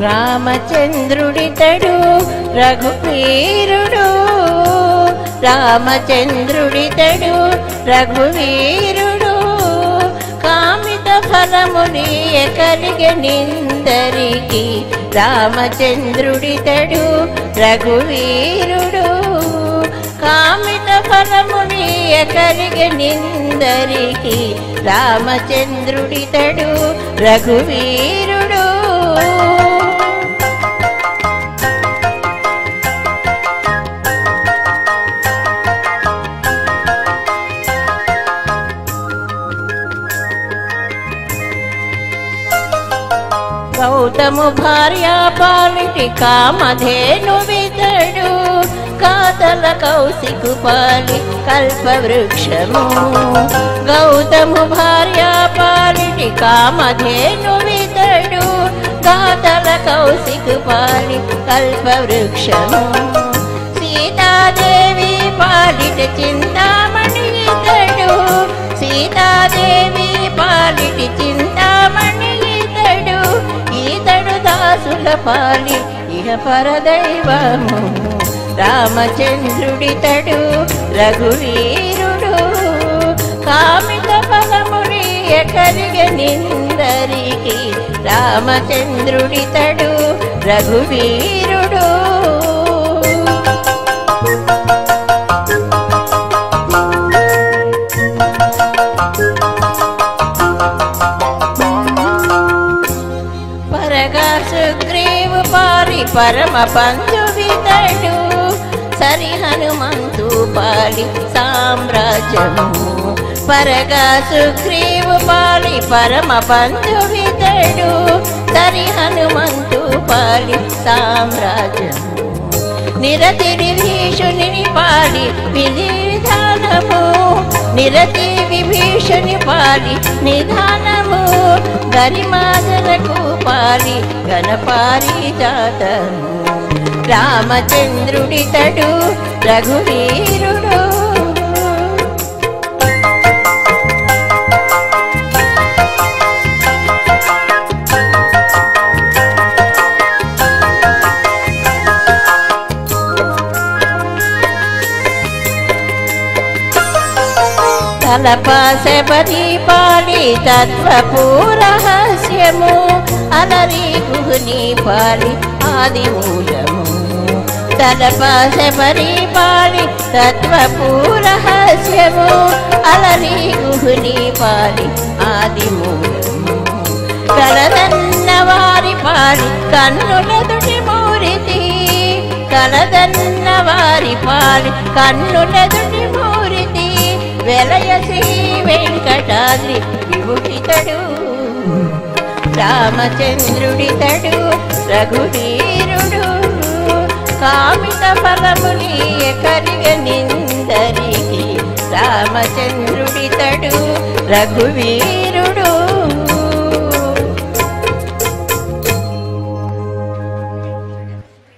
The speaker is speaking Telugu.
రామచంద్రుడితడు రఘువీరుడు, రామచంద్రుడితడు రఘువీరుడు, కామిత ఫలముని కలిగెనిందరికి. రామచంద్రుడితడు రఘువీరుడు, కామిత ఫలముని కలిగెనిందరికి. రామచంద్రుడితడు రఘువీరుడు. గౌతము భార్య పాలిటి కామధేనువితడు, కాతల కౌశికు పాలి కల్పవృక్షము. గౌతము భార్య పాలిటి కామధేనువితడు, కాతల కౌశికు పాలి కల్పవృక్షము. సీతాదేవి పాలిటి చింతామణి ఇతడు, సీతాదేవి పాలిటి చింతామణి ఇతడు, ఈతడు దాసుల పాలి ఇహ పరదైవము. రామచంద్రుడితడు రఘువీరుడు, కామిత ఫలముని కలిగెనిందరికి. రామచంద్రుడితడు రఘువీరుడు. పరగా సుగ్రీవు పాలి పరమ బంధువితడు, సరి హనుమంతు పాలి సామ్రాజ్యము. పరగా సుగ్రీవు పాలి పరమ బంధువితడు, సరి హనుమంతు పాలి సామ్రాజ్యము. నిరతి విభీషుని పాలి విధి విధానము, నిరతి విభీషుని పాలి నిధానము. గరిమాదలకు పాలి ఘనపారిజాతము. రామచంద్రుడితడు రఘువీరుడు. తలపాశబరి పాలి తత్వపూరహస్యము, అలరి గుహుని పాలి ఆదిమూలము. తలపాశబరి పాలి తత్వపూరహస్యము, అలరి గుహుని పాలి ఆదిమూలము. కలదన్న వారి పాలి కన్నులెదుటి మూరితి, కలదన్న వారి పాలి కన్నులెదుటి మూరితి. వెలయసి వెంకటాద్రి విభూషితడు. రామచంద్రుడితడు రఘువీరుడు, కామిత ఫలముని కలిగెనిందరికి. రామచంద్రుడితడు రఘువీరుడు.